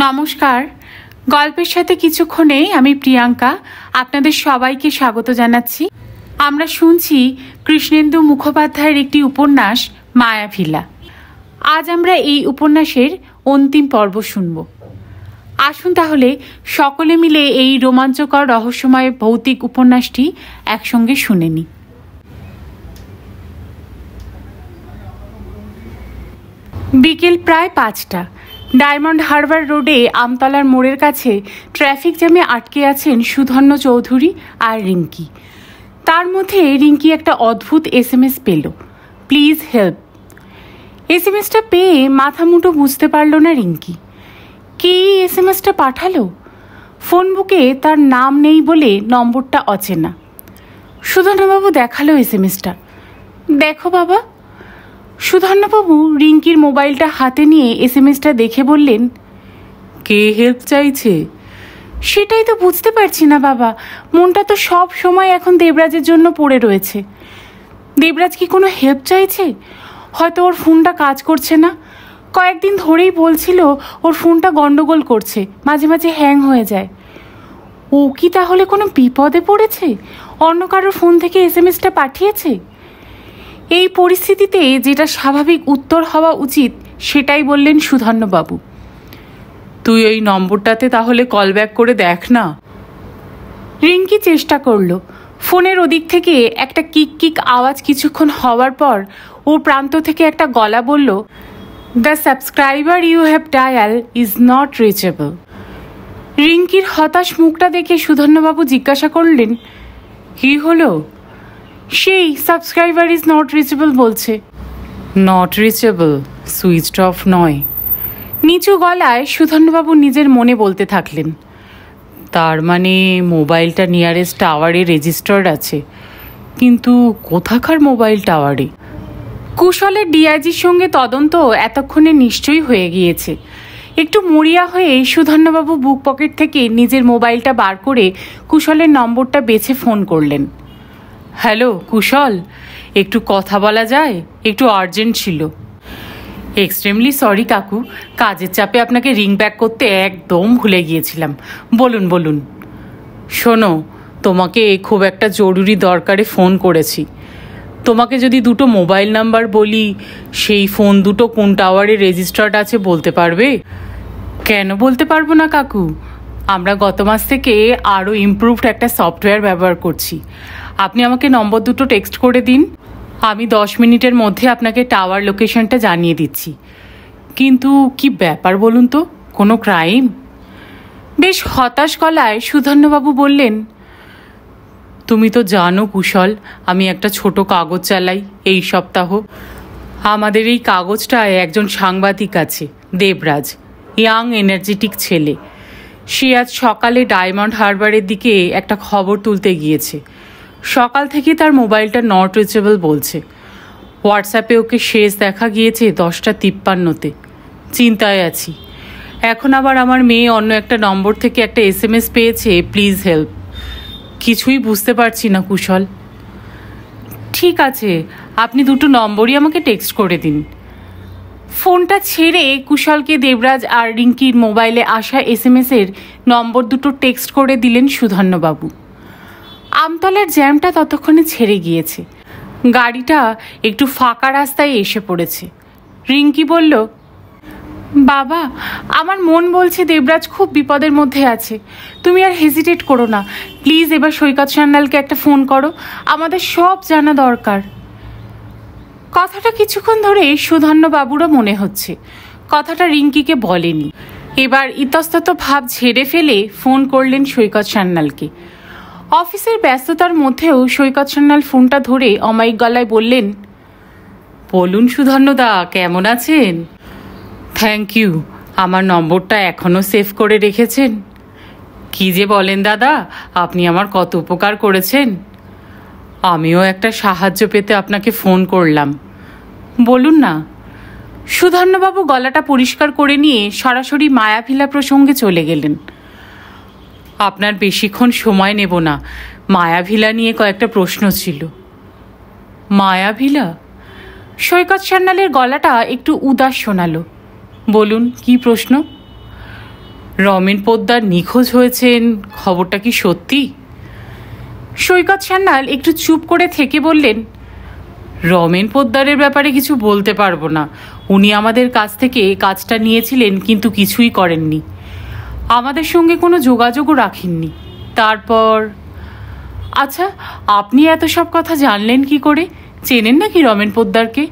নমস্কার। গল্পের সাথে কিছুক্ষণে আমি প্রিয়াঙ্কা আপনাদের সবাইকে স্বাগত জানাচ্ছি। আমরা শুনছি কৃষ্ণেন্দু মুখোপাধ্যায়ের একটি উপন্যাস মায়াভিলা। আজ আমরা এই উপন্যাসের অন্তিম পর্ব শুনব। আসুন তাহলে সকলে মিলে এই রোমাঞ্চকর রহস্যময় ভৌতিক উপন্যাসটি একসঙ্গে শুনে নিই। বিকেল প্রায় 5টা। ডায়মন্ড হারবার রোডে আমতলার মোড়ের কাছে ট্রাফিক জ্যামে আটকে আছেন সুধন্য চৌধুরী আর রিঙ্কি। তার মধ্যে রিঙ্কি একটা অদ্ভুত SMS পেল, প্লিজ হেল্প। SMSটা পেয়ে মাথা মুঠো বুঝতে পারল না রিঙ্কি। কে এই SMSটা পাঠালো? ফোন বুকে তার নাম নেই বলে নম্বরটা অচেনা। সুধন্যবাবু দেখালো SMSটা। দেখো বাবা। সুধন্যবাবু রিঙ্কির মোবাইলটা হাতে নিয়ে SMSটা দেখে বললেন, কে হেল্প চাইছে? সেটাই তো বুঝতে পারছি না বাবা, মনটা তো সব সময় এখন দেবরাজের জন্য পড়ে রয়েছে। দেবরাজ কি কোনো হেল্প চাইছে? হয়তো ওর ফোনটা কাজ করছে না। কয়েকদিন ধরেই বলছিল ওর ফোনটা গন্ডগোল করছে, মাঝে মাঝে হ্যাং হয়ে যায়। ও কি তাহলে কোনো বিপদে পড়েছে? অন্য কারোর ফোন থেকে SMSটা পাঠিয়েছে? এই পরিস্থিতিতে যেটা স্বাভাবিক উত্তর হওয়া উচিত সেটাই বললেন সুধন্যবাবু। তুই ওই নম্বরটাতে তাহলে কল ব্যাক করে দেখ না। রিঙ্কি চেষ্টা করলো। ফোনের ওদিক থেকে একটা কিক কিক আওয়াজ কিছুক্ষণ হওয়ার পর ওর প্রান্ত থেকে একটা গলা বলল, the subscriber you have dial is not reachable. রিঙ্কির হতাশ মুখটা দেখে সুধন্যবাবু জিজ্ঞাসা করলেন, কি হলো? সেই সাবস্ক্রাইবার ইজ নট রিচেবল বলছে। নট রিচেবল, সুইচড অফ নয়। নিচু গলায় সুধন্যবাবু নিজের মনে বলতে থাকলেন, তার মানে মোবাইলটা নিয়ারেস্ট টাওয়ারে রেজিস্টার্ড আছে, কিন্তু কোথাকার মোবাইল টাওয়ারে? কুশলের ডিআইজির সঙ্গে তদন্ত এতক্ষণে নিশ্চয়ই হয়ে গিয়েছে। একটু মরিয়া হয়ে সুধন্যবাবু বুক পকেট থেকে নিজের মোবাইলটা বার করে কুশলের নম্বরটা বেছে ফোন করলেন। হ্যালো কুশল, একটু কথা বলা যায়? একটু আর্জেন্ট ছিল। এক্সট্রিমলি সরি কাকু, কাজের চাপে আপনাকে রিং ব্যাক করতে একদম ভুলে গিয়েছিলাম। বলুন বলুন। শোনো, তোমাকে খুব একটা জরুরি দরকারে ফোন করেছি। তোমাকে যদি দুটো মোবাইল নাম্বার বলি, সেই ফোন দুটো কোন টাওয়ারে রেজিস্টার্ড আছে বলতে পারবে? কেন বলতে পারবো না কাকু, আমরা গত মাস থেকে আরও ইমপ্রুভড একটা সফটওয়্যার ব্যবহার করছি। আপনি আমাকে নম্বর দুটো টেক্সট করে দিন, আমি 10 মিনিটের মধ্যে আপনাকে টাওয়ার লোকেশনটা জানিয়ে দিচ্ছি। কিন্তু কি ব্যাপার বলুন তো, কোনো ক্রাইম? বেশ হতাশ গলায় সুধন্যবাবু বললেন, তুমি তো জানো কুশল, আমি একটা ছোট কাগজ চালাই এই সপ্তাহ। আমাদের এই কাগজটায় একজন সাংবাদিক আছে, দেবরাজ, ইয়াং এনার্জেটিক ছেলে। সে আজ সকালে ডায়মন্ড হারবারের দিকে একটা খবর তুলতে গিয়েছে। সকাল থেকে তার মোবাইলটা নট রিচেবল বলছে। হোয়াটসঅ্যাপে ওকে শেষ দেখা গিয়েছে 10:53-তে। চিন্তায় আছি। এখন আবার আমার মেয়ে অন্য একটা নম্বর থেকে একটা SMS পেয়েছে, প্লিজ হেল্প। কিছুই বুঝতে পারছি না কুশল। ঠিক আছে, আপনি দুটো নম্বরই আমাকে টেক্সট করে দিন। ফোনটা ছেড়ে কুশলকে দেবরাজ আর রিঙ্কির মোবাইলে আসা SMSের নম্বর দুটো টেক্সট করে দিলেন সুধন্যবাবু। আমতলার জ্যামটা ততক্ষণে ছেড়ে গিয়েছে। গাড়িটা একটু ফাঁকা রাস্তায় এসে পড়েছে। রিঙ্কি বলল, বাবা, আমার মন বলছে দেবরাজ খুব বিপদের মধ্যে আছে। তুমি আর হেজিটেট করো না, প্লিজ এবার সৈকত সান্যালকে একটা ফোন করো, আমাদের সব জানা দরকার। কথাটা কিছুক্ষণ ধরে সুধন্যবাবুরও মনে হচ্ছে, কথাটা রিঙ্কিকে বলেনি। এবার ইতস্তত ভাব ঝেড়ে ফেলে ফোন করলেন সৈকত সান্যালকে। অফিসের ব্যস্ততার মধ্যেও সৈকত সান্যাল ফোনটা ধরে অমায়িক গলায় বললেন, বলুন সুধন্যদা, কেমন আছেন? থ্যাংক ইউ, আমার নম্বরটা এখনও সেভ করে রেখেছেন? কি যে বলেন দাদা, আপনি আমার কত উপকার করেছেন। আমিও একটা সাহায্য পেতে আপনাকে ফোন করলাম। বলুন না। সুধন্যবাবু গলাটা পরিষ্কার করে নিয়ে সরাসরি মায়াভিলা প্রসঙ্গে চলে গেলেন। আপনার বেশিক্ষণ সময় নেব না, মায়াভিলা নিয়ে কয়েকটা প্রশ্ন ছিল। মায়াভিলা? সৈকত সান্যালের গলাটা একটু উদাস শোনালো। বলুন, কি প্রশ্ন? রমেন পোদ্দার নিখোঁজ হয়েছেন, খবরটা কি সত্যি? সৈকত সান্যাল একটু চুপ করে থেকে বললেন, রমেন পোদ্দারের ব্যাপারে কিছু বলতে পারবো না। উনি আমাদের কাছ থেকে কাজটা নিয়েছিলেন, কিন্তু কিছুই করেননি, আমাদের সঙ্গে কোনো যোগাযোগও রাখেননি। তারপর আচ্ছা, আপনি এত সব কথা জানলেন কি করে? চেনেন নাকি রমেন পোদ্দারকে?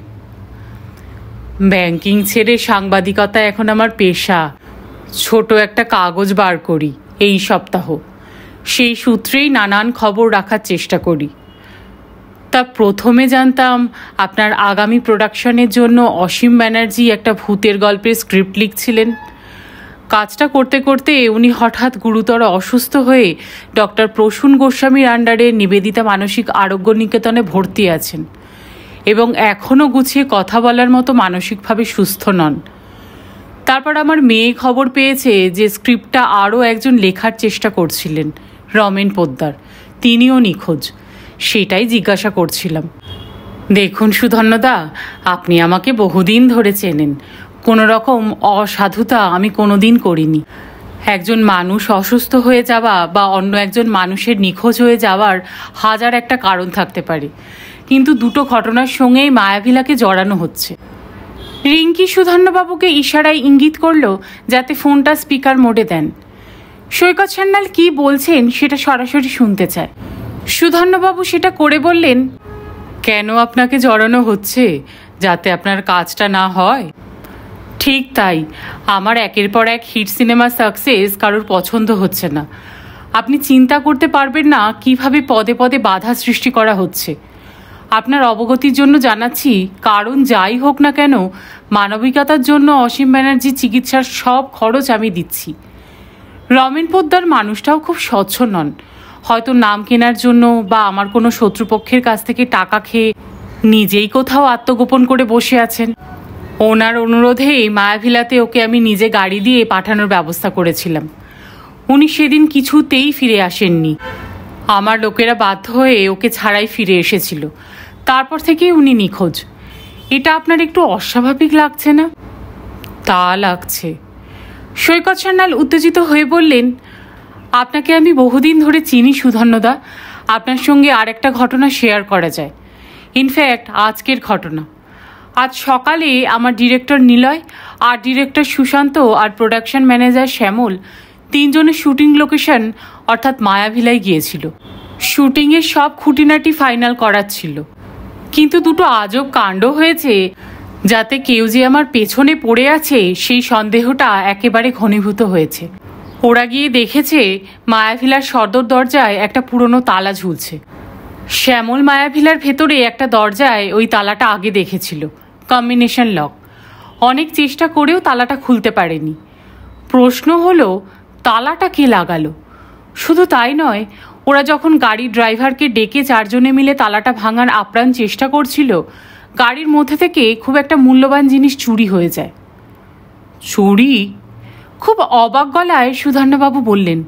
ব্যাংকিং ছেড়ে সাংবাদিকতা এখন আমার পেশা। ছোট একটা কাগজ বার করি এই সপ্তাহ, সেই সূত্রেই নানান খবর রাখার চেষ্টা করি। তা প্রথমে জানতাম আপনার আগামী প্রোডাকশনের জন্য অসীম ব্যানার্জি একটা ভূতের গল্পের স্ক্রিপ্ট লিখছিলেন। কাজটা করতে করতে উনি হঠাৎ গুরুতর অসুস্থ হয়ে ডক্টর প্রসূন গোস্বামীর আন্ডারে নিবেদিতা মানসিক আরোগ্য নিকেতনে ভর্তি আছেন এবং এখনও গুছিয়ে কথা বলার মতো মানসিকভাবে সুস্থ নন। তারপর আমার মেয়ে খবর পেয়েছে যে স্ক্রিপ্টটা আরও একজন লেখার চেষ্টা করছিলেন, রমেন পোদ্দার, তিনিও নিখোঁজ। সেটাই জিজ্ঞাসা করছিলাম। দেখুন সুধন্যদা, আপনি আমাকে বহুদিন ধরে চেনেন। কোনো রকম অসাধুতা আমি কোনোদিন করিনি। একজন মানুষ অসুস্থ হয়ে যাওয়া বা অন্য একজন মানুষের নিখোঁজ হয়ে যাওয়ার হাজার একটা কারণ থাকতে পারে, কিন্তু দুটো ঘটনার সঙ্গেই মায়াভিলাকে জড়ানো হচ্ছে। রিঙ্কি সুধন্যবাবুকে ইশারায় ইঙ্গিত করল যাতে ফোনটা স্পিকার মোডে দেন। সৈকত সান্যাল কি বলছেন সেটা সরাসরি শুনতে চায়। সুধন্যবাবু সেটা করে বললেন, কেন আপনাকে জড়ানো হচ্ছে? যাতে আপনার কাজটা না হয়। ঠিক তাই, আমার একের পর এক হিট সিনেমা সাকসেস কারোর পছন্দ হচ্ছে না। আপনি চিন্তা করতে পারবেন না কিভাবে পদে পদে বাধা সৃষ্টি করা হচ্ছে। আপনার অবগতির জন্য জানাচ্ছি, কারণ যাই হোক না কেন, মানবিকতার জন্য অসীম ব্যানার্জি চিকিৎসার সব খরচ আমি দিচ্ছি। রমেন পোদ্দার মানুষটাও খুব স্বচ্ছ নন। হয়তো নাম কেনার জন্য বা আমার কোনো শত্রুপক্ষের কাছ থেকে টাকা খেয়ে নিজেই কোথাও আত্মগোপন করে বসে আছেন। ওনার অনুরোধেই মায়াভিলাতে ওকে আমি নিজে গাড়ি দিয়ে পাঠানোর ব্যবস্থা করেছিলাম। উনি সেদিন কিছুতেই ফিরে আসেননি। আমার লোকেরা বাধ্য হয়ে ওকে ছাড়াই ফিরে এসেছিল। তারপর থেকেই উনি নিখোঁজ। এটা আপনার একটু অস্বাভাবিক লাগছে না? তা লাগছে। সৈকত সান্যাল উত্তেজিত হয়ে বললেন, আপনাকে আমি বহুদিন ধরে চিনি সুধন্যদা। আপনার সঙ্গে আর একটা ঘটনা শেয়ার করা যায়। ইনফ্যাক্ট আজকের ঘটনা। আজ সকালে আমার ডিরেক্টর নিলয়, আর ডিরেক্টর সুশান্ত আর প্রোডাকশন ম্যানেজার শ্যামল তিনজনের শুটিং লোকেশন অর্থাৎ মায়াভিলায় গিয়েছিল। শুটিংয়ের সব খুঁটিনাটি ফাইনাল করার ছিল, কিন্তু দুটো আজব কাণ্ড হয়েছে যাতে কেউ যে আমার পেছনে পড়ে আছে সেই সন্দেহটা একেবারে ঘনীভূত হয়েছে। ওরা গিয়ে দেখেছে মায়াভিলার সদর দরজায় একটা পুরনো তালা ঝুলছে। শ্যামল মায়াভিলার ভেতরে একটা দরজায় ওই তালাটা আগে দেখেছিল, কম্বিনেশন লক। অনেক চেষ্টা করেও তালাটা খুলতে পারেনি। প্রশ্ন হলো, তালাটা কে লাগালো? শুধু তাই নয়, ওরা যখন গাড়ির ড্রাইভারকে ডেকে চারজনে মিলে তালাটা ভাঙার আপ্রাণ চেষ্টা করছিল, গাড়ির মধ্যে থেকে খুব একটা মূল্যবান জিনিস চুরি হয়ে যায়। চুরি? খুব অবাক গলায় সুধন্যবাবু বললেন,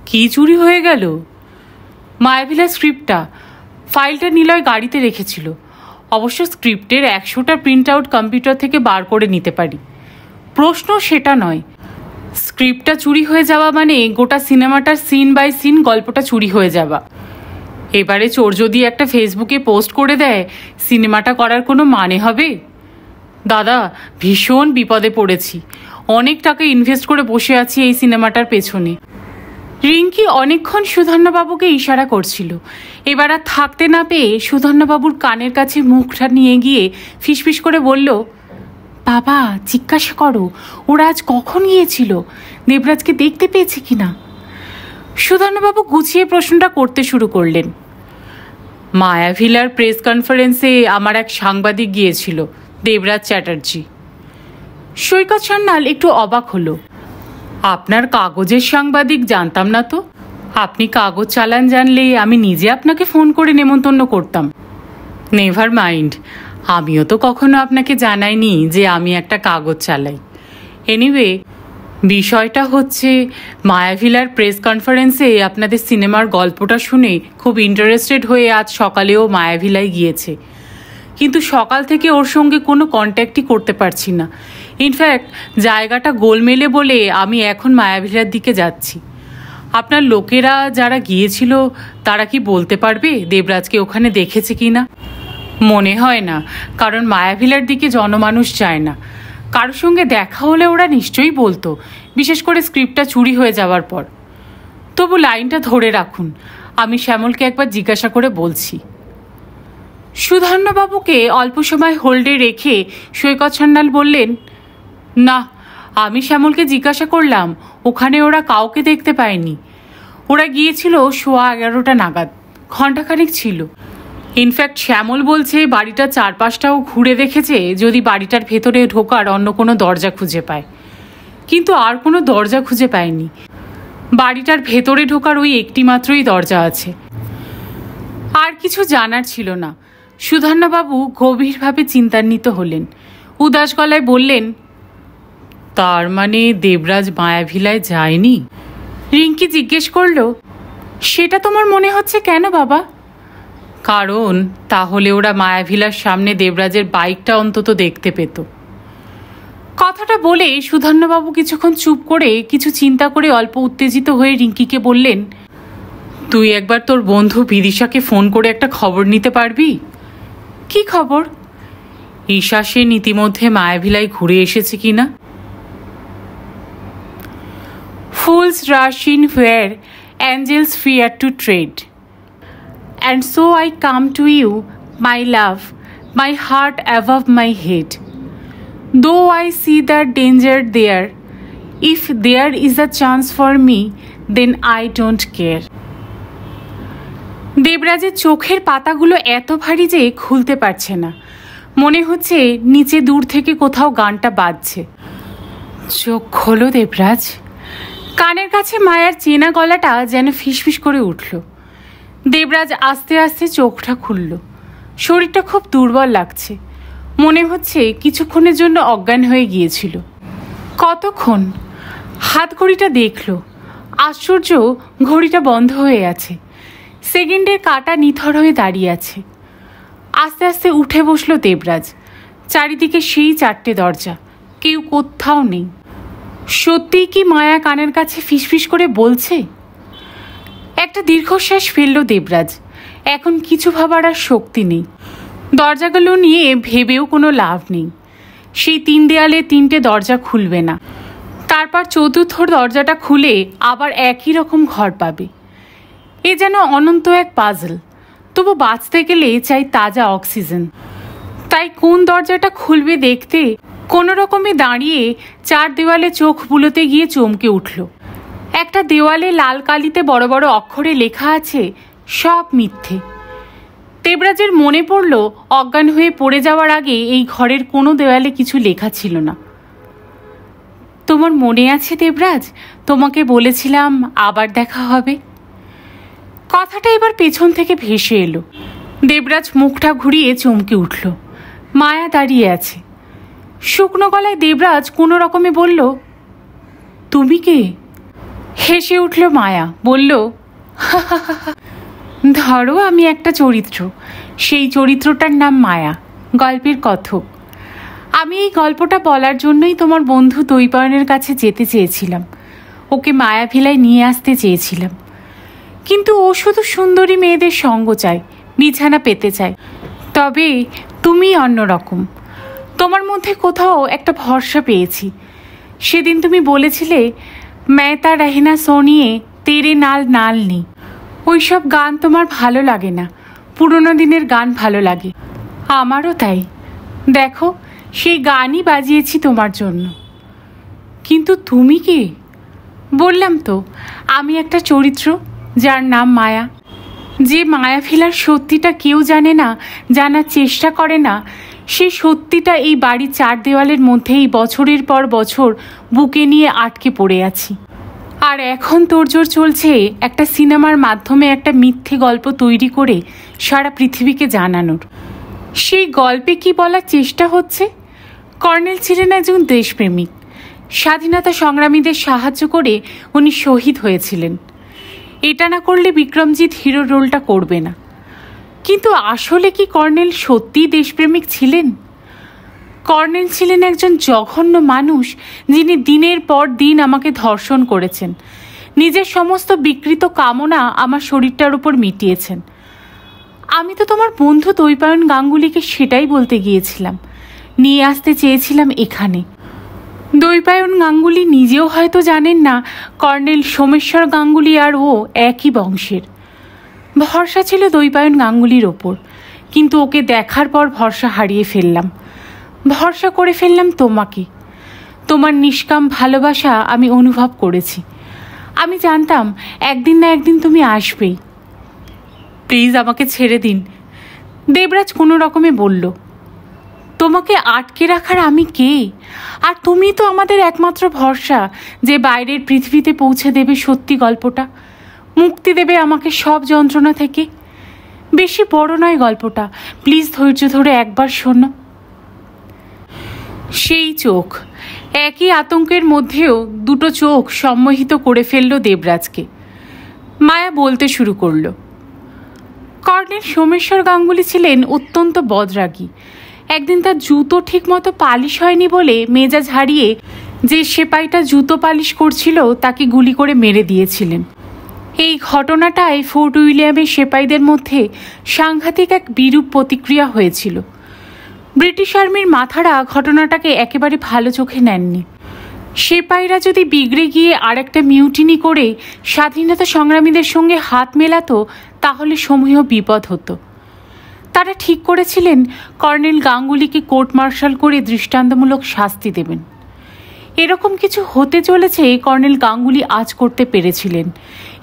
কি চুরি হয়ে গেল? মায়াভিলার স্ক্রিপ্টটা। ফাইলটা নিলয় গাড়িতে রেখেছিল। অবশ্য স্ক্রিপ্টের 100টা প্রিন্ট আউট কম্পিউটার থেকে বার করে নিতে পারি। প্রশ্ন সেটা নয়। স্ক্রিপ্টটা চুরি হয়ে যাওয়া মানে গোটা সিনেমাটার সিন বাই সিন গল্পটা চুরি হয়ে যাওয়া। এবারে চোর যদি একটা ফেসবুকে পোস্ট করে দেয়, সিনেমাটা করার কোনো মানে হবে? দাদা, ভীষণ বিপদে পড়েছি। অনেক টাকা ইনভেস্ট করে বসে আছি এই সিনেমাটার পেছনে। রিঙ্কি অনেকক্ষণ সুধন্যবাবুকে ইশারা করছিল। এবার আর থাকতে না পেয়ে সুধন্যবাবুর কানের কাছে মুখটা নিয়ে গিয়ে ফিসফিস করে বলল, বাবা, জিজ্ঞাসা করো ওরা আজ কখন গিয়েছিল, দেবরাজকে দেখতে পেয়েছে কিনা। সুধন্যবাবু গুছিয়ে প্রশ্নটা করতে শুরু করলেন। মায়াভিলার প্রেস কনফারেন্সে আমার এক সাংবাদিক গিয়েছিল, দেবরাজ চ্যাটার্জি। সৈকত সান্যাল একটু অবাক হলো। আপনার কাগজের সাংবাদিক? জানতাম না তো। আপনি কাগজ চালান জানলে আমি নিজে আপনাকে ফোন করে নেমন্তন্ন করতাম। নেভার মাইন্ড, আমিও তো কখনো আপনাকে জানাইনি যে আমি একটা কাগজ চালাই। এনিওয়ে, বিষয়টা হচ্ছে, মায়াভিলার প্রেস কনফারেন্সে আপনাদের সিনেমার গল্পটা শুনে খুব ইন্টারেস্টেড হয়ে আজ সকালেও মায়াভিলায় গিয়েছে, কিন্তু সকাল থেকে ওর সঙ্গে কোনো কন্ট্যাক্টই করতে পারছি না ইনফ্যাক্ট জায়গাটা গোলমেলে বলে আমি এখন মায়াভিলার দিকে যাচ্ছি। আপনার লোকেরা যারা গিয়েছিল তারা কি বলতে পারবে দেবরাজকে ওখানে দেখেছে কি না? মনে হয় না, কারণ মায়াভিলার দিকে জনমানুষ যায় না। কারোর সঙ্গে দেখা হলে ওরা নিশ্চয়ই বলতো, বিশেষ করে স্ক্রিপ্টটা চুরি হয়ে যাওয়ার পর। তবু লাইনটা ধরে রাখুন, আমি শ্যামলকে একবার জিজ্ঞাসা করে বলছি। সুধন্যবাবুকে অল্প সময় হোল্ডে রেখে সৈকত সান্যাল বললেন, না, আমি শ্যামলকে জিজ্ঞাসা করলাম, ওখানে ওরা কাউকে দেখতে পায়নি। ওরা গিয়েছিল 11:15 নাগাদ, ঘণ্টাখানিক ছিল। ইনফ্যাক্ট শ্যামল বলছে বাড়িটার চারপাশটাও ঘুরে দেখেছে যদি বাড়িটার ভেতরে ঢোকার অন্য কোনো দরজা খুঁজে পায়, কিন্তু আর কোনো দরজা খুঁজে পায়নি। বাড়িটার ভেতরে ঢোকার ওই একটি মাত্রই দরজা আছে। আর কিছু জানার ছিল না। সুধন্যবাবু গভীরভাবে চিন্তান্বিত হলেন, উদাস গলায় বললেন, তার মানে দেবরাজ মায়াভিলায় যায়নি? রিঙ্কি জিজ্ঞেস করল, সেটা তোমার মনে হচ্ছে কেন বাবা? কারণ তাহলে ওরা মায়াভিলার সামনে দেবরাজের বাইকটা অন্তত দেখতে পেত। কথাটা বলে সুধন্যবাবু কিছুক্ষণ চুপ করে কিছু চিন্তা করে অল্প উত্তেজিত হয়ে রিঙ্কিকে বললেন, তুই একবার তোর বন্ধু বিদিশাকে ফোন করে একটা খবর নিতে পারবি? কি খবর? ঈশা সেন ইতিমধ্যে মায়াভিলায় ঘুরে এসেছে কিনা। Fools rush in where angels fear to tread. And so I come to you, my love, my heart above my head. Though I see the danger there, if there is a chance for me, then I don't care. দেবরাজের চোখের পাতাগুলো এত ভারী যে খুলতে পারছে না। মনে হচ্ছে নিচে দূর থেকে কোথাও গানটা বাজছে। চোখ খোলো দেবরাজ। কানের কাছে মায়ার চেনা গলাটা যেন ফিসফিস করে উঠল। দেবরাজ আস্তে আস্তে চোখটা খুলল। শরীরটা খুব দুর্বল লাগছে, মনে হচ্ছে কিছুক্ষণের জন্য অজ্ঞান হয়ে গিয়েছিল। কতক্ষণ? হাত ঘড়িটা দেখল, আশ্চর্য, ঘড়িটা বন্ধ হয়ে আছে। সেকেন্ডের কাঁটা নিথর হয়ে দাঁড়িয়ে আছে। আস্তে আস্তে উঠে বসল দেবরাজ। চারিদিকে সেই 4টে দরজা, কেউ কোথাও নেই। সত্যিই কি মায়া কানের কাছে ফিসফিস করে বলছে? একটা দীর্ঘশ্বাস ফেলল দেবরাজ। এখন কিছু ভাবার আর শক্তি নেই। দরজাগুলো নিয়ে ভেবেও কোনো লাভ নেই। সেই 3 দেয়ালে 3টে দরজা খুলবে না। তারপর চতুর্থ দরজাটা খুলে আবার একই রকম ঘর পাবে। এ যেন অনন্ত এক পাজল। তবু বাঁচতে গেলে চাই তাজা অক্সিজেন। তাই কোন দরজাটা খুলবে দেখতে কোনো রকমে দাঁড়িয়ে 4 দেওয়ালে চোখ বুলোতে গিয়ে চমকে উঠল। একটা দেওয়ালে লাল কালিতে বড় বড় অক্ষরে লেখা আছে, সব মিথ্যে। দেবরাজের মনে পড়ল অজ্ঞান হয়ে পড়ে যাওয়ার আগে এই ঘরের কোনো দেওয়ালে কিছু লেখা ছিল না। তোমার মনে আছে দেবরাজ, তোমাকে বলেছিলাম আবার দেখা হবে? কথাটা এবার পেছন থেকে ভেসে এলো। দেবরাজ মুখটা ঘুরিয়ে চমকে উঠল। মায়া দাঁড়িয়ে আছে। শুকনো গলায় দেবরাজ কোনো রকমে বলল, তুমি কে? হেসে উঠল মায়া, বলল, ধরো আমি একটা চরিত্র, সেই চরিত্রটার নাম মায়া, গল্পের কথক। আমি এই গল্পটা বলার জন্যই তোমার বন্ধু দৈপায়নের কাছে যেতে চেয়েছিলাম। ওকে মায়াভিলায় নিয়ে আসতে চেয়েছিলাম, কিন্তু ও শুধু সুন্দরী মেয়েদের সঙ্গ চায়, বিছানা পেতে চায়। তবে তুমি অন্যরকম। তোমার মধ্যে কোথাও একটা ভরসা পেয়েছি। সেদিন তুমি বলেছিলে, মেহতা রহিনা সোনিয়ে তেরে নাল নাল নি। ওইসব গান তোমার ভালো লাগে না, পুরনো দিনের গান ভালো লাগে। আমারও তাই। দেখো, সেই গানই বাজিয়েছি তোমার জন্য। কিন্তু তুমি কে? বললাম তো, আমি একটা চরিত্র যার নাম মায়া। যে মায়াভিলার সত্যিটা কেউ জানে না, জানার চেষ্টা করে না, সেই সত্যিটা এই বাড়ির 4 দেওয়ালের মধ্যেই বছরের পর বছর বুকে নিয়ে আটকে পড়ে আছি। আর এখন তোড়জোড় চলছে একটা সিনেমার মাধ্যমে একটা মিথ্যে গল্প তৈরি করে সারা পৃথিবীকে জানানোর। সেই গল্পে কি বলার চেষ্টা হচ্ছে? কর্নেল ছিলেন একজন দেশপ্রেমিক। স্বাধীনতা সংগ্রামীদের সাহায্য করে উনি শহীদ হয়েছিলেন। এটা না করলে বিক্রমজিৎ হিরো রোলটা করবে না। কিন্তু আসলে কি কর্নেল সত্যিই দেশপ্রেমিক ছিলেন? কর্নেল ছিলেন একজন জঘন্য মানুষ, যিনি দিনের পর দিন আমাকে ধর্ষণ করেছেন, নিজের সমস্ত বিকৃত কামনা আমার শরীরটার উপর মিটিয়েছেন। আমি তো তোমার বন্ধু দৈপায়ন গাঙ্গুলিকে সেটাই বলতে গিয়েছিলাম, নিয়ে আসতে চেয়েছিলাম এখানে। দৈপায়ন গাঙ্গুলি নিজেও হয়তো জানেন না কর্নেল সোমেশ্বর গাঙ্গুলি আর ও একই বংশের। ভরসা ছিল দৈপায়ন গাঙ্গুলির ওপর, কিন্তু ওকে দেখার পর ভরসা হারিয়ে ফেললাম। ভরসা করে ফেললাম তোমাকে। তোমার নিষ্কাম ভালোবাসা আমি অনুভব করেছি। আমি জানতাম একদিন না একদিন তুমি আসবেই। প্লিজ আমাকে ছেড়ে দিন, দেবরাজ কোনো রকমে বলল। তোমাকে আটকে রাখার আমি কে? আর তুমি তো আমাদের একমাত্র ভরসা, যে বাইরের পৃথিবীতে পৌঁছে দেবে সত্যি গল্পটা, মুক্তি দেবে আমাকে সব যন্ত্রণা থেকে। বেশি বড় নয় গল্পটা, প্লিজ ধৈর্য ধরে একবার শোনো। সেই চোখ, একই আতঙ্কের মধ্যেও দুটো চোখ সম্মোহিত করে ফেলল দেবরাজকে। মায়া বলতে শুরু করল। কর্নেল সোমেশ্বর গাঙ্গুলি ছিলেন অত্যন্ত বদরাগী। একদিন তার জুতো ঠিক মতো পালিশ হয়নি বলে মেজাজ হারিয়ে যে সেপাইটা জুতো পালিশ করছিল তাকে গুলি করে মেরে দিয়েছিলেন। এই ঘটনাটায় ফোর্ট উইলিয়ামের সেপাইদের মধ্যে সাংঘাতিক এক বিরূপ প্রতিক্রিয়া হয়েছিল। ব্রিটিশ আর্মির মাথারা ঘটনাটাকে একেবারে ভালো চোখে নেননি। সেপাইরা যদি বিগড়ে গিয়ে আরেকটা মিউটিনি করে স্বাধীনতা সংগ্রামীদের সঙ্গে হাত মেলাতো তাহলে সমূহ বিপদ হতো। তারা ঠিক করেছিলেন কর্নেল গাঙ্গুলিকে কোর্ট মার্শাল করে দৃষ্টান্তমূলক শাস্তি দেবেন। এরকম কিছু হতে চলেছে কর্নেল গাঙ্গুলি আজ করতে পেরেছিলেন,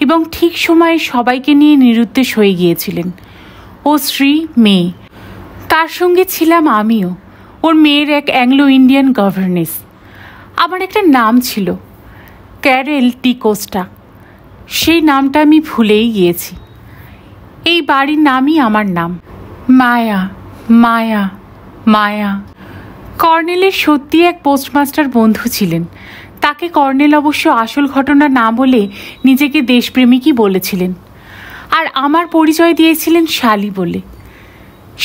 এবং ঠিক সময়ে সবাইকে নিয়ে নিরুদ্দেশ হয়ে গিয়েছিলেন। ও স্ত্রী, মেয়ে, তার সঙ্গে ছিলাম আমিও, ওর মেয়ের এক অ্যাংলো ইন্ডিয়ান গভর্নেস। আমার একটা নাম ছিল, ক্যারেল টি কোস্টা। সেই নামটা আমি ভুলেই গিয়েছি। এই বাড়ির নামই আমার নাম, মায়া, মায়া, মায়া। কর্নেলের সত্যি এক পোস্টমাস্টার বন্ধু ছিলেন। তাকে কর্নেল অবশ্য আসল ঘটনা না বলে নিজেকে দেশপ্রেমিকই বলেছিলেন, আর আমার পরিচয় দিয়েছিলেন শালি বলে।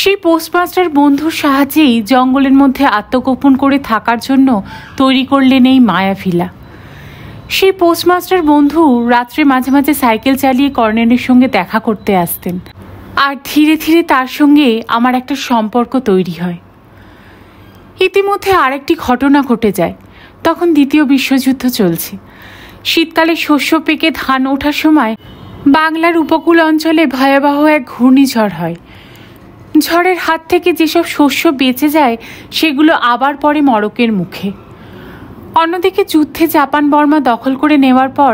সেই পোস্টমাস্টার বন্ধুর সাহায্যেই জঙ্গলের মধ্যে আত্মগোপন করে থাকার জন্য তৈরি করলেন এই মায়া ভিলা। সেই পোস্টমাস্টার বন্ধু রাত্রে মাঝে মাঝে সাইকেল চালিয়ে কর্নেলের সঙ্গে দেখা করতে আসতেন, আর ধীরে ধীরে তার সঙ্গে আমার একটা সম্পর্ক তৈরি হয়। ইতিমধ্যে আরেকটি ঘটনা ঘটে যায়। তখন দ্বিতীয় বিশ্বযুদ্ধ চলছে। শীতকালে শস্য পেকে ধান ওঠার সময় বাংলার উপকূল অঞ্চলে ভয়াবহ এক ঘূর্ণিঝড় হয়। ঝড়ের হাত থেকে যেসব শস্য বেঁচে যায় সেগুলো আবার পড়ে মড়কের মুখে। অন্যদিকে যুদ্ধে জাপান বর্মা দখল করে নেওয়ার পর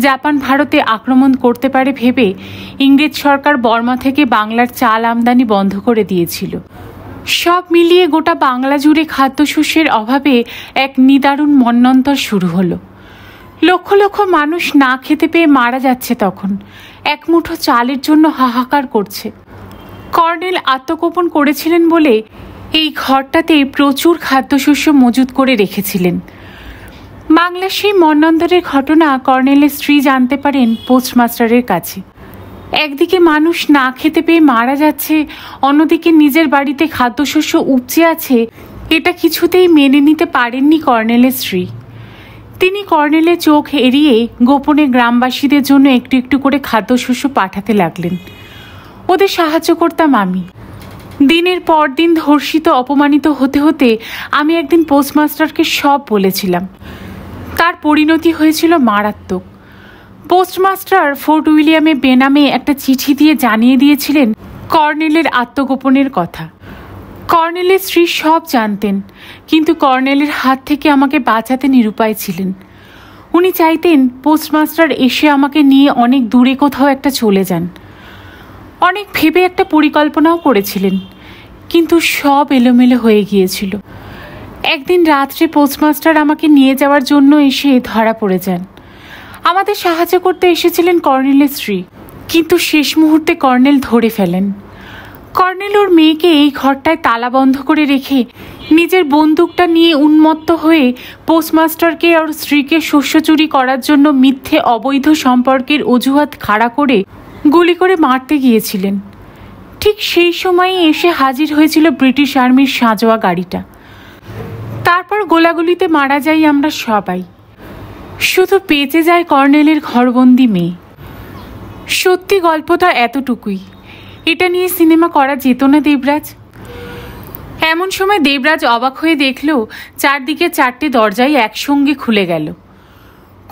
জাপান ভারতে আক্রমণ করতে পারে ভেবে ইংরেজ সরকার বর্মা থেকে বাংলার চাল আমদানি বন্ধ করে দিয়েছিল। সব মিলিয়ে গোটা বাংলা জুড়ে খাদ্যশস্যের অভাবে এক নিদারুণ মন্বন্তর শুরু হলো। লক্ষ লক্ষ মানুষ না খেতে পেয়ে মারা যাচ্ছে। তখন এক মুঠো চালের জন্য হাহাকার করছে। কর্নেল আত্মগোপন করেছিলেন বলে এই ঘরটাতে প্রচুর খাদ্যশস্য মজুত করে রেখেছিলেন। বাংলার সেই মন্বন্তরের ঘটনা কর্নেলের স্ত্রী জানতে পারেন পোস্টমাস্টারের কাছে। একদিকে মানুষ না খেতে পেয়ে মারা যাচ্ছে, অন্যদিকে নিজের বাড়িতে খাদ্যশস্য উপচে আছে, এটা কিছুতেই মেনে নিতে পারেননি কর্নেলের স্ত্রী। তিনি কর্নেলের চোখ এড়িয়ে গোপনে গ্রামবাসীদের জন্য একটু একটু করে খাদ্যশস্য পাঠাতে লাগলেন। ওদের সাহায্য করতাম আমি। দিনের পর দিন ধর্ষিত অপমানিত হতে হতে আমি একদিন পোস্টমাস্টারকে সব বলেছিলাম। তার পরিণতি হয়েছিল মারাত্মক। পোস্টমাস্টার ফোর্ট উইলিয়ামে বেনামে একটা চিঠি দিয়ে জানিয়ে দিয়েছিলেন কর্নেলের আত্মগোপনের কথা। কর্নেলের স্ত্রী সব জানতেন, কিন্তু কর্নেলের হাত থেকে আমাকে বাঁচাতে নিরুপায় ছিলেন। উনি চাইতেন পোস্টমাস্টার এসে আমাকে নিয়ে অনেক দূরে কোথাও একটা চলে যান। অনেক ভেবে একটা পরিকল্পনাও করেছিলেন, কিন্তু সব এলোমেলো হয়ে গিয়েছিল। একদিন রাত্রে পোস্টমাস্টার আমাকে নিয়ে যাওয়ার জন্য এসে ধরা পড়ে যান। আমাদের সাহায্য করতে এসেছিলেন কর্নেলের স্ত্রী, কিন্তু শেষ মুহূর্তে কর্নেল ধরে ফেলেন। কর্নেল ওর মেয়েকে এই ঘরটায় তালা বন্ধ করে রেখে নিজের বন্দুকটা নিয়ে উন্মত্ত হয়ে পোস্টমাস্টারকে আর স্ত্রীকে শস্য চুরি করার জন্য মিথ্যে অবৈধ সম্পর্কের অজুহাত খাড়া করে গুলি করে মারতে গিয়েছিলেন। ঠিক সেই সময়ই এসে হাজির হয়েছিল ব্রিটিশ আর্মির সাঁজোয়া গাড়িটা। তারপর গোলাগুলিতে মারা যাই আমরা সবাই, শুধু বেঁচে যায় কর্নেলের ঘরবন্দি মেয়ে। সত্যি গল্পটা এতটুকুই, এটা নিয়ে সিনেমা করা যেত না দেবরাজ? এমন সময় দেবরাজ অবাক হয়ে দেখল চারদিকে 4টে দরজাই একসঙ্গে খুলে গেল।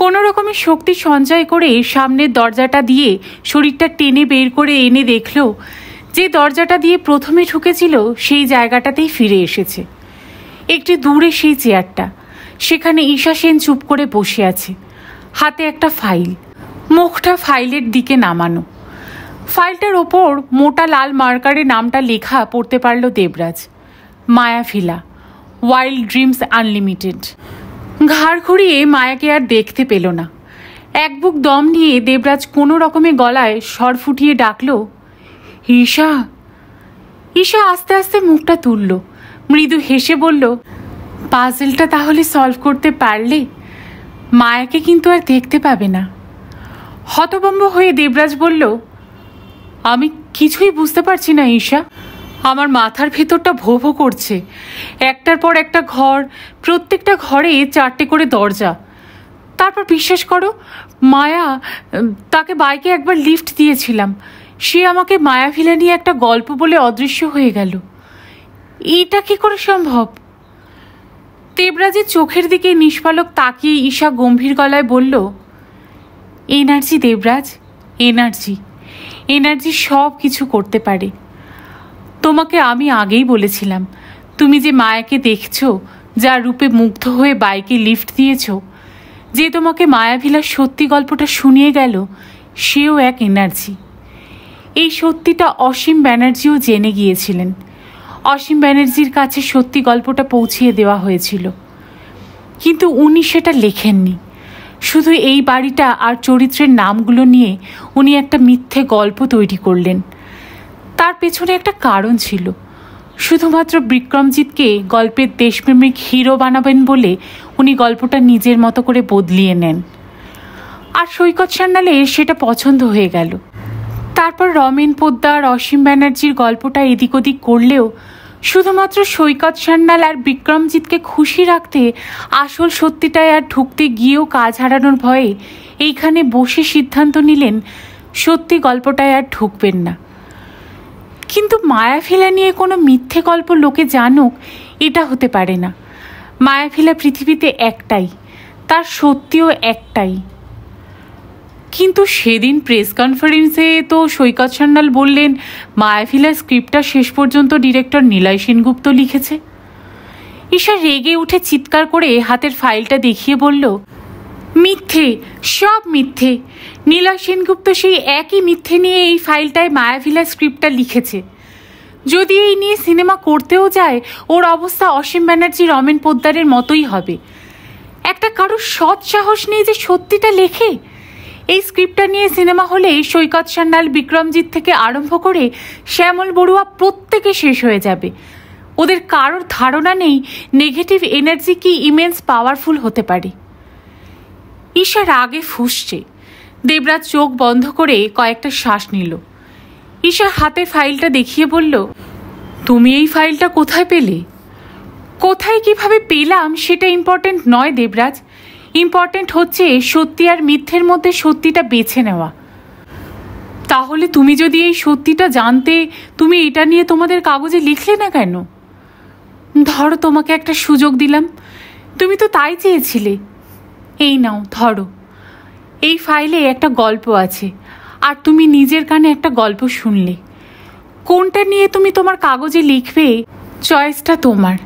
কোনো রকমের শক্তি সঞ্চয় করে সামনের দরজাটা দিয়ে শরীরটা টেনে বের করে এনে দেখল যে দরজাটা দিয়ে প্রথমে ঢুকেছিল সেই জায়গাটাতেই ফিরে এসেছে। একটু দূরে সেই চেয়ারটা, সেখানে ঈশা সেন চুপ করে বসে আছে, হাতে একটা ফাইল, মুখটা ফাইলের দিকে নামানো। ফাইলটার ওপর মোটা লাল মার্কারে নামটা লেখা পড়তে পারল দেবরাজ, মায়াভিলা, ওয়াইল্ড ড্রিমস আনলিমিটেড। ঘাড় ঘুরিয়ে মায়াকে আর দেখতে পেল না। এক বুক দম নিয়ে দেবরাজ কোনো রকমে গলায় স্বর ফুটিয়ে ডাকল, ঈশা। ঈশা আস্তে আস্তে মুখটা তুলল, মৃদু হেসে বলল, পাজলটা তাহলে সলভ করতে পারলে? মায়াকে কিন্তু আর দেখতে পাবে না। হতভম্ব হয়ে দেবরাজ বলল, আমি কিছুই বুঝতে পারছি না ঈশা। আমার মাথার ভেতরটা ভো ভো করছে। একটার পর একটা ঘর, প্রত্যেকটা ঘরে 4টে করে দরজা। তারপর বিশ্বাস করো, মায়া, তাকে বাইকে একবার লিফট দিয়েছিলাম, সে আমাকে মায়াভিলা নিয়ে একটা গল্প বলে অদৃশ্য হয়ে গেল। এটা কি করে সম্ভব? দেবরাজের চোখের দিকে নিষ্পালক তাকিয়ে ঈশা গম্ভীর গলায় বলল, এনার্জি দেবরাজ, এনার্জি। এনার্জি সব কিছু করতে পারে। তোমাকে আমি আগেই বলেছিলাম, তুমি যে মায়াকে দেখছো, যার রূপে মুগ্ধ হয়ে বাইকে লিফট দিয়েছ, যে তোমাকে মায়াভিলার সত্যি গল্পটা শুনিয়ে গেল, সেও এক এনার্জি। এই সত্যিটা অসীম ব্যানার্জিও জেনে গিয়েছিলেন। অসীম ব্যানার্জির কাছে সত্যি গল্পটা পৌঁছিয়ে দেওয়া হয়েছিল, কিন্তু উনি সেটা লেখেননি। শুধু এই বাড়িটা আর চরিত্রের নামগুলো নিয়ে উনি একটা মিথ্যে গল্প তৈরি করলেন। তার পেছনে একটা কারণ ছিল, শুধুমাত্র বিক্রমজিৎকে গল্পের দেশপ্রেমিক হিরো বানাবেন বলে উনি গল্পটা নিজের মতো করে বদলিয়ে নেন। আর সৈকত সান্যালে সেটা পছন্দ হয়ে গেল। তারপর রমেন পোদ্দার, অসীম ব্যানার্জির গল্পটা এদিক ওদিক করলেও শুধুমাত্র সৈকত সান্যাল আর বিক্রমজিৎকে খুশি রাখতে আসল সত্যিটায় আর ঢুকতে গিয়েও কাজ হারানোর ভয়ে এইখানে বসে সিদ্ধান্ত নিলেন সত্যি গল্পটায় আর ঢুকবেন না। কিন্তু মায়াভিলা নিয়ে কোনো মিথ্যে গল্প লোকে জানুক, এটা হতে পারে না। মায়াভিলা পৃথিবীতে একটাই, তার সত্যিও একটাই। কিন্তু সেদিন প্রেস কনফারেন্সে তো সৈকত সান্যাল বললেন মায়াভিলার স্ক্রিপ্টটা শেষ পর্যন্ত ডিরেক্টর নিলয় সেনগুপ্ত লিখেছে। ঈশা রেগে উঠে চিৎকার করে হাতের ফাইলটা দেখিয়ে বলল, মিথ্যে, সব মিথ্যে। নিলয় সেনগুপ্ত সেই একই মিথ্যে নিয়ে এই ফাইলটায় মায়াভিলার স্ক্রিপ্টটা লিখেছে। যদি এই নিয়ে সিনেমা করতেও যায়, ওর অবস্থা অসীম ব্যানার্জি, রমেন পোদ্দারের মতোই হবে। একটা কারোর সৎ সাহস নেই যে সত্যিটা লেখে। এই স্ক্রিপ্টটা নিয়ে সিনেমা হলে সৈকত সান্যাল, বিক্রমজিৎ থেকে আরম্ভ করে শ্যামল বড়ুয়া প্রত্যেকে শেষ হয়ে যাবে। ওদের কারোর ধারণা নেই নেগেটিভ এনার্জি কি ইমেন্স পাওয়ারফুল হতে পারে। ঈশা রাগে ফুঁসছে। দেবরাজ চোখ বন্ধ করে কয়েকটা শ্বাস নিল। ঈশা হাতে ফাইলটা দেখিয়ে বলল, তুমি এই ফাইলটা কোথায় পেলে? কোথায় কিভাবে পেলাম সেটা ইম্পর্টেন্ট নয় দেবরাজ। ইম্পর্টেন্ট হচ্ছে সত্যি আর মিথ্যের মধ্যে সত্যিটা বেছে নেওয়া। তাহলে তুমি যদি এই সত্যিটা জানতে, তুমি এটা নিয়ে তোমাদের কাগজে লিখলে না কেন? ধরো, তোমাকে একটা সুযোগ দিলাম, তুমি তো তাই চেয়েছিলে। এই নাও, ধরো। এই ফাইলে একটা গল্প আছে, আর তুমি নিজের কানে একটা গল্প শুনলে। কোনটা নিয়ে তুমি তোমার কাগজে লিখবে, চয়েসটা তোমার।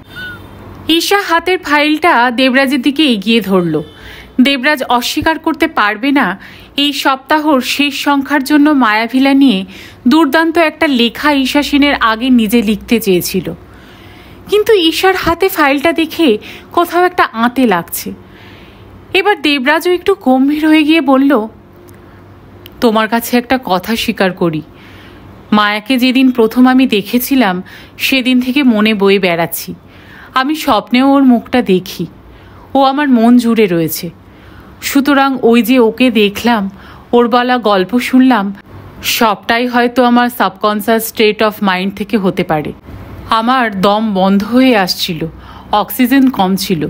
ঈশা হাতের ফাইলটা দেবরাজের দিকে এগিয়ে ধরল। দেবরাজ অস্বীকার করতে পারবে না এই সপ্তাহর শেষ সংখ্যার জন্য মায়াভিলা নিয়ে দুর্দান্ত একটা লেখা ঈশা সেনের আগে নিজে লিখতে চেয়েছিল। কিন্তু ঈশার হাতে ফাইলটা দেখে কোথাও একটা আঁতে লাগছে। এবার দেবরাজও একটু গম্ভীর হয়ে গিয়ে বলল, তোমার কাছে একটা কথা স্বীকার করি। মায়াকে যেদিন প্রথম আমি দেখেছিলাম, সেদিন থেকে মনে বয়ে বেড়াচ্ছি। আমি স্বপ্নেও ওর মুখটা দেখি। ও আমার মন জুড়ে রয়েছে। সুতরাং ওই যে ওকে দেখলাম, ওর বলা গল্প শুনলাম, সবটাই হয়তো আমার সাবকনসিয়াস স্টেট অফ মাইন্ড থেকে হতে পারে। আমার দম বন্ধ হয়ে আসছিল, অক্সিজেন কম ছিল।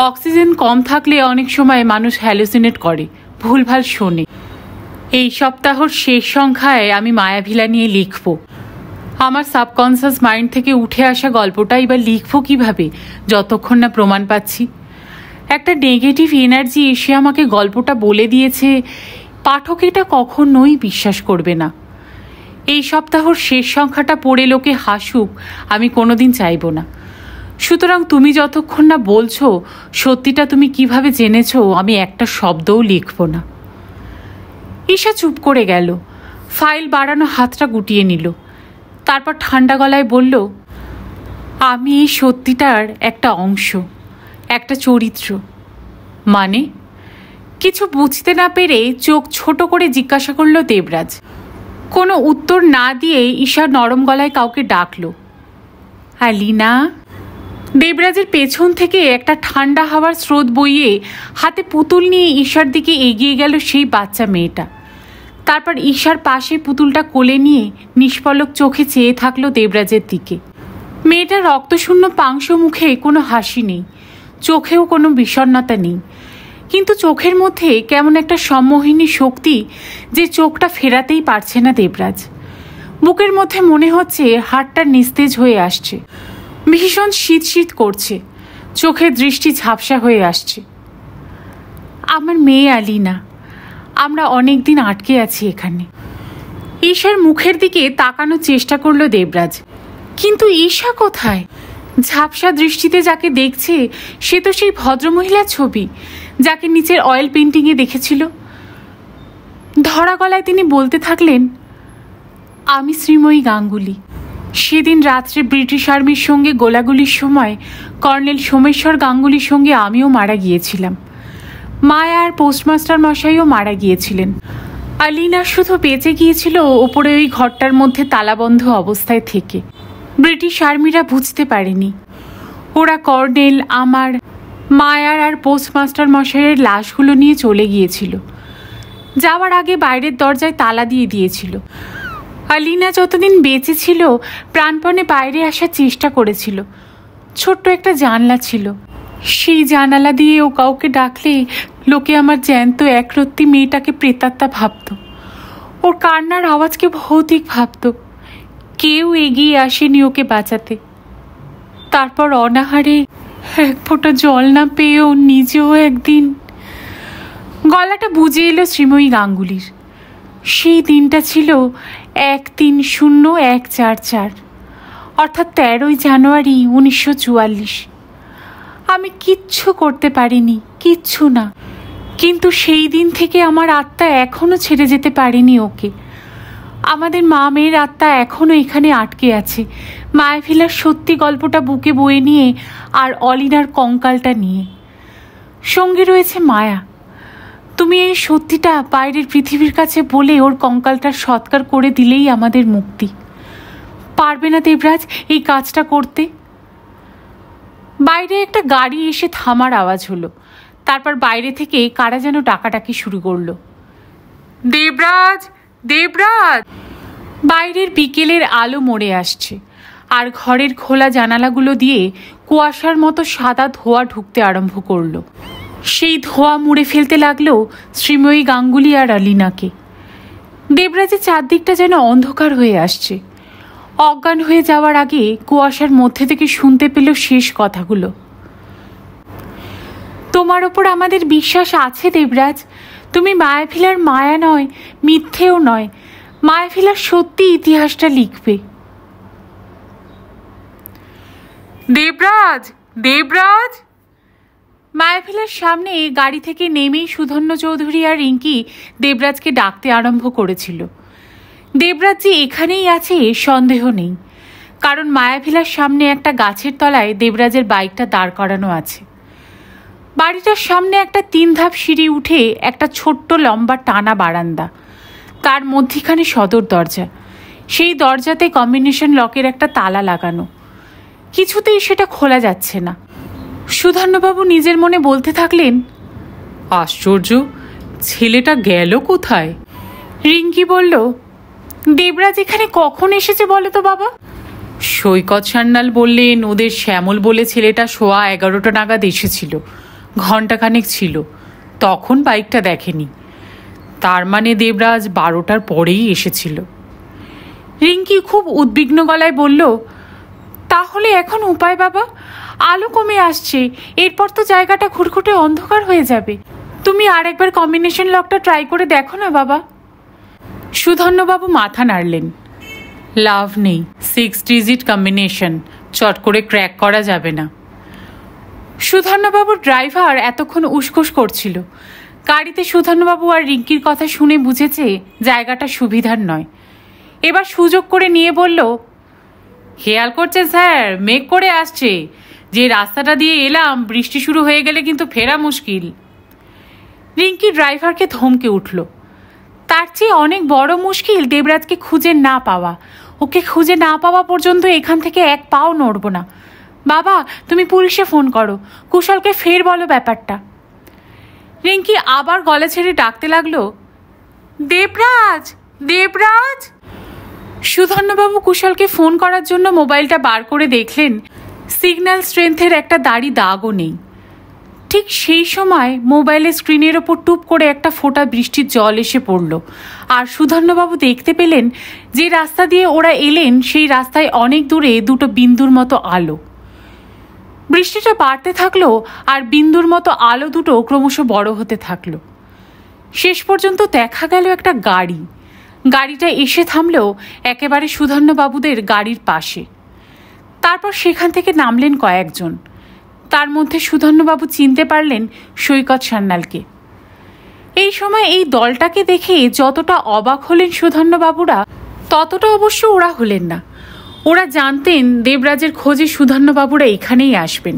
অক্সিজেন কম থাকলে অনেক সময় মানুষ হ্যালুসিনেট করে, ভুলভাল শোনে। এই সপ্তাহর শেষ সংখ্যায় আমি মায়াভিলা নিয়ে লিখব। আমার সাবকনসিয়াস মাইন্ড থেকে উঠে আসা গল্পটা এবার লিখব কিভাবে, যতক্ষণ না প্রমাণ পাচ্ছি। একটা নেগেটিভ এনার্জি এসে আমাকে গল্পটা বলে দিয়েছে, পাঠক এটা কখনোই বিশ্বাস করবে না। এই সপ্তাহর শেষ সংখ্যাটা পড়ে লোকে হাসুক আমি কোনোদিন চাইব না। সুতরাং তুমি যতক্ষণ না বলছো সত্যিটা তুমি কিভাবে জেনেছো, আমি একটা শব্দও লিখব না। ঈশা চুপ করে গেল, ফাইল বাড়ানো হাতটা গুটিয়ে নিল। তারপর ঠান্ডা গলায় বলল, আমি এই সত্যিটার একটা অংশ, একটা চরিত্র। মানে? কিছু বুঝতে না পেরে চোখ ছোট করে জিজ্ঞাসা করল দেবরাজ। কোনো উত্তর না দিয়ে ঈশা নরম গলায় কাউকে ডাকল, আলিনা। দেবরাজের পেছন থেকে একটা ঠান্ডা হাওয়ার স্রোত বইয়ে হাতে পুতুল নিয়ে ঈশার দিকে এগিয়ে গেল সেই বাচ্চা মেয়েটা। তারপর ঈশার পাশে পুতুলটা কোলে নিয়ে নিষ্পলক চোখে চেয়ে থাকলো দেবরাজের দিকে। মেয়েটার রক্তশূন্য পাংশ মুখে কোনো হাসি নেই, চোখেও কোনো বিষণ্ণতা নেই, কিন্তু চোখের মধ্যে কেমন একটা সম্মোহিনী শক্তি যে চোখটা ফেরাতেই পারছে না দেবরাজ। বুকের মধ্যে মনে হচ্ছে হাড়টা নিস্তেজ হয়ে আসছে, ভীষণ শীত শীত করছে, চোখের দৃষ্টি ঝাপসা হয়ে আসছে। আমার মেয়ে আলিনা, আমরা অনেক দিন আটকে আছি এখানে। ঈশার মুখের দিকে তাকানোর চেষ্টা করলো দেবরাজ, কিন্তু ঈশা কোথায়? ঝাপসা দৃষ্টিতে যাকে দেখছে সে তো সেই ভদ্রমহিলার ছবি যাকে নিচের অয়েল পেন্টিংয়ে দেখেছিল। ধরা গলায় তিনি বলতে থাকলেন, আমি শ্রীময়ী গাঙ্গুলি। সেদিন রাত্রে ব্রিটিশ আর্মির সঙ্গে গোলাগুলির সময় কর্নেল সোমেশ্বর গাঙ্গুলির সঙ্গে আমিও মারা গিয়েছিলাম। মায়া আর পোস্টমাস্টার মশাইও মারা গিয়েছিলেন। আলিনা শুধু বেঁচে গিয়েছিল ওপরে ওই ঘরটার মধ্যে তালাবন্ধ অবস্থায় থেকে। ব্রিটিশ আর্মিরা বুঝতে পারেনি। ওরা কর্নেল, আমার, মায়ার আর পোস্টমাস্টার মশাইয়ের লাশগুলো নিয়ে চলে গিয়েছিল। যাওয়ার আগে বাইরের দরজায় তালা দিয়ে দিয়েছিল। আলিনা যতদিন বেঁচে ছিল প্রাণপণে বাইরে আসার চেষ্টা করেছিল। ছোট্ট একটা জানলা ছিল, সেই জানালা দিয়ে ও কাউকে ডাকলে লোকে আমার জ্যান্ত একরত্তি মেয়েটাকে প্রেতাত্মা ভাবত, ওর কান্নার আওয়াজকে ভৌতিক ভাবত। কেউ এগিয়ে আসেনি ওকে বাঁচাতে। তারপর অনাহারে এক ফোঁটা জল না পেয়ে ও নিজেও একদিন। গলাটা বুঝে এলো শ্রীময়ী গাঙ্গুলির। সেই দিনটা ছিল 130144, অর্থাৎ 13ই জানুয়ারি 1944। আমি কিচ্ছু করতে পারিনি, কিচ্ছু না, কিন্তু সেই দিন থেকে আমার আত্মা এখনো ছেড়ে যেতে পারেনি ওকে। আমাদের মা মেয়ের আত্মা এখনো এখানে আটকে আছে, মায়াভিলার সত্যি গল্পটা বুকে বয়ে নিয়ে আর অলিনার কঙ্কালটা নিয়ে। সঙ্গে রয়েছে মায়া। তুমি এই সত্যিটা বাইরের পৃথিবীর কাছে বলে ওর কঙ্কালটার সৎকার করে দিলেই আমাদের মুক্তি। পারবে না দেবরাজ এই কাজটা করতে? বাইরে একটা গাড়ি এসে থামার আওয়াজ হলো। তারপর বাইরে থেকে কারা যেন ডাকাডাকি শুরু করলো, দেবরাজ, দেবরাজ। বাইরের বিকেলের আলো মরে আসছে, আর ঘরের খোলা জানালাগুলো দিয়ে কুয়াশার মতো সাদা ধোঁয়া ঢুকতে আরম্ভ করলো। সেই ধোঁয়া মুড়ে ফেলতে লাগলো শ্রীময়ী গাঙ্গুলি আর আলিনাকে। দেবরাজের চারদিকটা যেন অন্ধকার হয়ে আসছে। অজ্ঞান হয়ে যাওয়ার আগে কুয়াশার মধ্যে থেকে শুনতে পেল শেষ কথাগুলো, তোমার ওপর আমাদের বিশ্বাস আছে দেবরাজ। তুমি মায়াভিলার মায়া নয়, মিথ্যেও নয়, মায়াভিলার সত্যি ইতিহাসটা লিখবে। দেবরাজ, দেবরাজ। মায়াভিলার সামনে গাড়ি থেকে নেমেই সুধন্য চৌধুরী আর রিঙ্কি দেবরাজকে ডাকতে আরম্ভ করেছিল। দেবরাজ যে এখানেই আছে সন্দেহ নেই, কারণ মায়াভিলার সামনে একটা গাছের তলায় দেবরাজের বাইকটা দাঁড় করানো আছে। বাড়িটার সামনে একটা 3 ধাপ সিঁড়ি উঠে একটা ছোট্ট লম্বা টানা বারান্দা, তার মধ্যিখানে সদর দরজা। সেই দরজাতে কম্বিনেশন লকের একটা তালা লাগানো, কিছুতেই সেটা খোলা যাচ্ছে না। সুধন্যবাবু নিজের মনে বলতে থাকলেন, আশ্চর্য, ছেলেটা গেল কোথায়? রিঙ্কি বলল, দেবরাজ এখানে কখন এসেছে বলো তো বাবা? সৈকত সান্যাল বললেন ওদের শ্যামল বলে ছেলেটা 11:15 নাগাদ এসেছিল, ঘণ্টাখানেক ছিল, তখন বাইকটা দেখেনি। তার মানে দেবরাজ 12টার পরেই এসেছিল। রিঙ্কি খুব উদ্বিগ্ন গলায় বলল, তাহলে এখন উপায় বাবা? আলো কমে আসছে, এরপর তো জায়গাটা ঘুরঘুটে অন্ধকার হয়ে যাবে। তুমি আর একবার কম্বিনেশন লকটা ট্রাই করে দেখো না বাবা। সুধন্যবাবু মাথা নাড়লেন। লাভ নেই, 6 ডিজিট কম্বিনেশন চট করে ক্র্যাক করা যাবে না। সুধন্যবাবুর ড্রাইভার এতক্ষণ উসখুস করছিল। গাড়িতে সুধন্যবাবু আর রিঙ্কির কথা শুনে বুঝেছে জায়গাটা সুবিধার নয়। এবার সুযোগ করে নিয়ে বলল, খেয়াল করছেন স্যার, মেঘ করে আসছে, যে রাস্তাটা দিয়ে এলাম বৃষ্টি শুরু হয়ে গেলে কিন্তু ফেরা মুশকিল। রিঙ্কি ড্রাইভারকে ধমকে উঠল। তার চেয়ে অনেক বড় মুশকিল দেবরাজকে খুঁজে না পাওয়া। ওকে খুঁজে না পাওয়া পর্যন্ত এখান থেকে এক পাও নড়ব না। বাবা, তুমি পুলিশে ফোন করো, কুশলকে ফের বলো ব্যাপারটা। রিঙ্কি আবার গলা ছেড়ে ডাকতে লাগলো, দেবরাজ, দেবরাজ। সুধন্যবাবু কুশলকে ফোন করার জন্য মোবাইলটা বার করে দেখলেন সিগন্যাল স্ট্রেংথের একটা দাড়ি দাগও নেই। ঠিক সেই সময় মোবাইলের স্ক্রিনের ওপর টুপ করে একটা ফোঁটা বৃষ্টির জল এসে পড়ল। আর সুধন্যবাবু দেখতে পেলেন যে রাস্তা দিয়ে ওরা এলেন সেই রাস্তায় অনেক দূরে দুটো বিন্দুর মতো আলো। বৃষ্টিটা বাড়তে থাকলো আর বিন্দুর মতো আলো দুটো ক্রমশ বড় হতে থাকলো। শেষ পর্যন্ত দেখা গেল একটা গাড়ি। গাড়িটা এসে থামলো একেবারে সুধন্যবাবুদের গাড়ির পাশে। তারপর সেখান থেকে নামলেন কয়েকজন। তার মধ্যে সুধন্যবাবু চিনতে পারলেন সৈকত সান্যালকে। এই সময় এই দলটাকে দেখে যতটা অবাক হলেন সুধন্যবাবুরা, ততটা অবশ্য ওরা হলেন না। ওরা জানতেন দেবরাজের খোঁজে সুধন্যবাবুরা এখানেই আসবেন।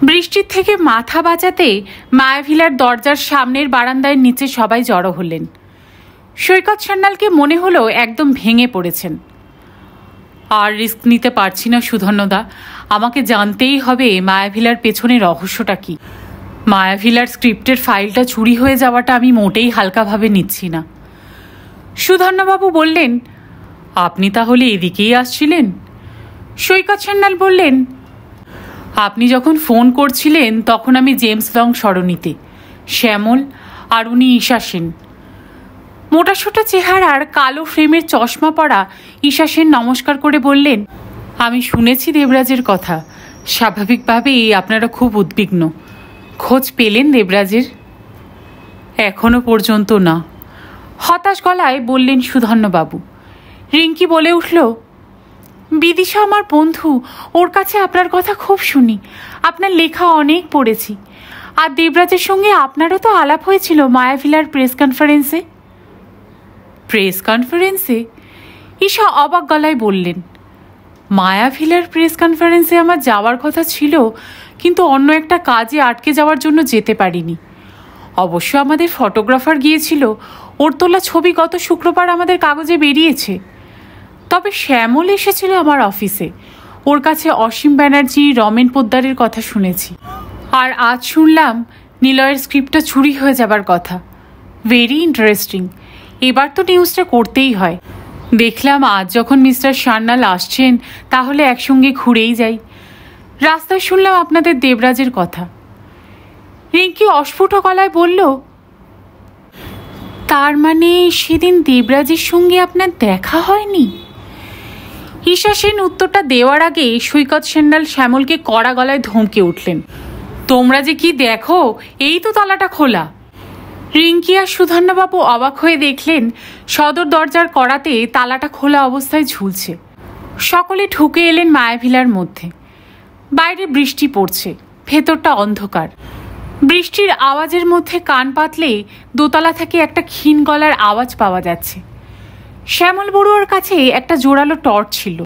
বৃষ্টির থেকে মাথা বাঁচাতে মায়াভিলার দরজার সামনের বারান্দায় নিচে সবাই জড়ো হলেন। সৈকত সান্যালকে মনে হলো একদম ভেঙে পড়েছেন। আর রিস্ক নিতে পারছি না সুধন্যদা, আমাকে জানতেই হবে মায়াভিলার পেছনে রহস্যটা কি। মায়াভিলার স্ক্রিপ্টের ফাইলটা চুরি হয়ে যাওয়াটা আমি মোটেই হালকাভাবে নিচ্ছি না। সুধন্যবাবু বললেন, আপনি তাহলে এদিকেই আসছিলেন? সৈকত সান্যাল বললেন, আপনি যখন ফোন করছিলেন তখন আমি জেমস লং সরণিতে, শ্যামল আর উনি ঈশা সেন। মোটাসোটা চেহারার কালো ফ্রেমের চশমা পরা ঈশা সেন নমস্কার করে বললেন, আমি শুনেছি দেবরাজের কথা। স্বাভাবিকভাবেই আপনারা খুব উদ্বিগ্ন। খোঁজ পেলেন দেবরাজের? এখনো পর্যন্ত না, হতাশ গলায় বললেন সুধন্যবাবু। রিঙ্কি বলে উঠল, বিদিশা আমার বন্ধু, ওর কাছে আপনার কথা খুব শুনি, আপনার লেখা অনেক পড়েছি। আর দেবরাজের সঙ্গে আপনারও তো আলাপ হয়েছিল মায়াভিলার প্রেস কনফারেন্সে। প্রেস কনফারেন্সে? ঈশা অবাক গলায় বললেন, মায়াভিলার প্রেস কনফারেন্সে আমার যাওয়ার কথা ছিল, কিন্তু অন্য একটা কাজে আটকে যাওয়ার জন্য যেতে পারিনি। অবশ্য আমাদের ফটোগ্রাফার গিয়েছিল, ওর তোলা ছবি গত শুক্রবার আমাদের কাগজে বেরিয়েছে। তবে শ্যামল এসেছিল আমার অফিসে, ওর কাছে অসীম ব্যানার্জি, রমেন পোদ্দারের কথা শুনেছি। আর আজ শুনলাম নিলয়ের স্ক্রিপ্টটা চুরি হয়ে যাবার কথা। Very interesting. এবার তো নিউজটা করতেই হয়। দেখলাম আজ যখন মিস্টার সান্যাল আসছেন তাহলে একসঙ্গে ঘুরেই যাই। রাস্তায় শুনলাম আপনাদের দেবরাজের কথা। রিঙ্কি অস্ফুট গলায় বলল, তার মানে সেদিন দেবরাজের সঙ্গে আপনার দেখা হয়নি? ঈশা সেন উত্তরটা দেওয়ার আগে সৈকত সান্যাল শ্যামলকে কড়া গলায় ধমকে উঠলেন, তোমরা যে কি দেখো, এই তো তালাটা খোলা। রিঙ্কি আর সুধন্যবাবু অবাক হয়ে দেখলেন সদর দরজার কড়াতে তালাটা খোলা অবস্থায় ঝুলছে। সকলে ঢুকে এলেন মায়াভিলার মধ্যে। বাইরে বৃষ্টি পড়ছে, ভেতরটা অন্ধকার। বৃষ্টির আওয়াজের মধ্যে কান পাতলে দোতলা থেকে একটা ক্ষীণ গলার আওয়াজ পাওয়া যাচ্ছে। শ্যামল বড়ুয়ার কাছে একটা জোরালো টর্চ ছিল।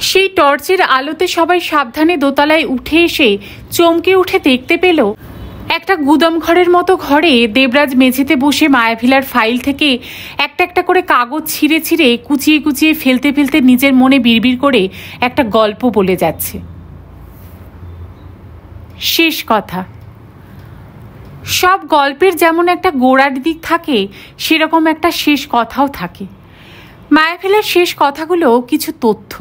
সেই টর্চের আলোতে সবাই সাবধানে দোতলায় উঠে এসে চমকে উঠে দেখতে পেল একটা গুদাম ঘরের মতো ঘরে দেবরাজ মেঝেতে বসে মায়াভিলার ফাইল থেকে একটা একটা করে কাগজ ছিঁড়ে ছিঁড়ে কুচিয়ে কুচিয়ে ফেলতে ফেলতে নিজের মনে বিড়বিড় করে একটা গল্প বলে যাচ্ছে। শেষ কথা। সব গল্পের যেমন একটা গোড়ার দিক থাকে, সেরকম একটা শেষ কথাও থাকে। মায়াভিলার শেষ কথাগুলো কিছু তথ্য।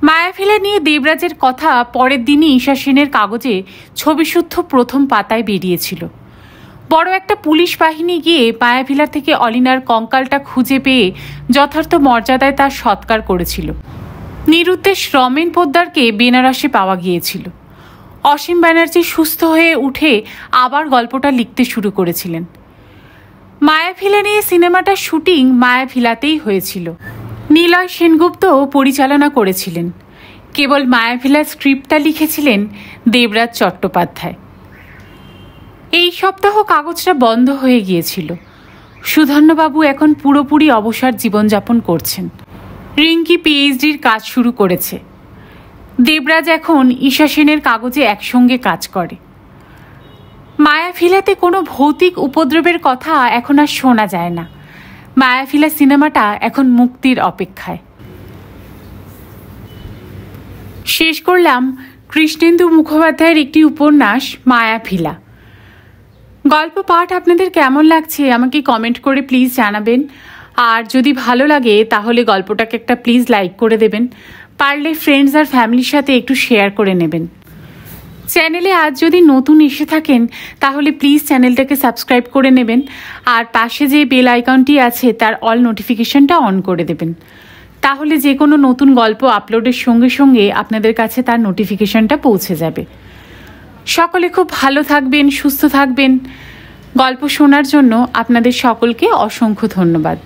মায়াভিলা নিয়ে দেবরাজের কথা পরের দিনই ঈশা সেনের কাগজে ছবিশুদ্ধ প্রথম পাতায় বেরিয়েছিল। বড় একটা পুলিশ বাহিনী গিয়ে মায়াভিলা থেকে অলিনার কঙ্কালটা খুঁজে পেয়ে যথার্থ মর্যাদায় তার সৎকার করেছিল। নিরুদ্দেশ রমেন পোদ্দারকে বেনারসে পাওয়া গিয়েছিল। অসীম ব্যানার্জি সুস্থ হয়ে উঠে আবার গল্পটা লিখতে শুরু করেছিলেন। মায়াভিলা নিয়ে সিনেমাটার শুটিং মায়াভিলাতেই হয়েছিল। নিলয় সেনগুপ্ত পরিচালনা করেছিলেন। কেবল মায়াভিলার স্ক্রিপ্টটা লিখেছিলেন দেবরাজ চট্টোপাধ্যায়। এই সপ্তাহ কাগজটা বন্ধ হয়ে গিয়েছিল। সুধন্যবাবু এখন পুরোপুরি অবসর জীবনযাপন করছেন। রিঙ্কি পিএইচডির কাজ শুরু করেছে। দেবরাজ এখন ঈশা সেনের কাগজে একসঙ্গে কাজ করে। মায়াভিলাতে কোনো ভৌতিক উপদ্রবের কথা এখন আর শোনা যায় না। মায়াভিলা সিনেমাটা এখন মুক্তির অপেক্ষায়। শেষ করলাম কৃষ্ণেন্দু মুখোপাধ্যায়ের একটি উপন্যাস মায়াভিলা। গল্প পাঠ আপনাদের কেমন লাগছে আমাকে কমেন্ট করে প্লিজ জানাবেন। আর যদি ভালো লাগে তাহলে গল্পটাকে একটা প্লিজ লাইক করে দেবেন। পারলে ফ্রেন্ডস আর ফ্যামিলির সাথে একটু শেয়ার করে নেবেন। চ্যানেলে আজ যদি নতুন এসে থাকেন তাহলে প্লিজ চ্যানেলটাকে সাবস্ক্রাইব করে নেবেন। আর পাশে যে বেল আইকনটি আছে তার অল নোটিফিকেশনটা অন করে দেবেন। তাহলে যে কোনো নতুন গল্প আপলোডের সঙ্গে সঙ্গে আপনাদের কাছে তার নোটিফিকেশনটা পৌঁছে যাবে। সকলে খুব ভালো থাকবেন, সুস্থ থাকবেন। গল্প শোনার জন্য আপনাদের সকলকে অসংখ্য ধন্যবাদ।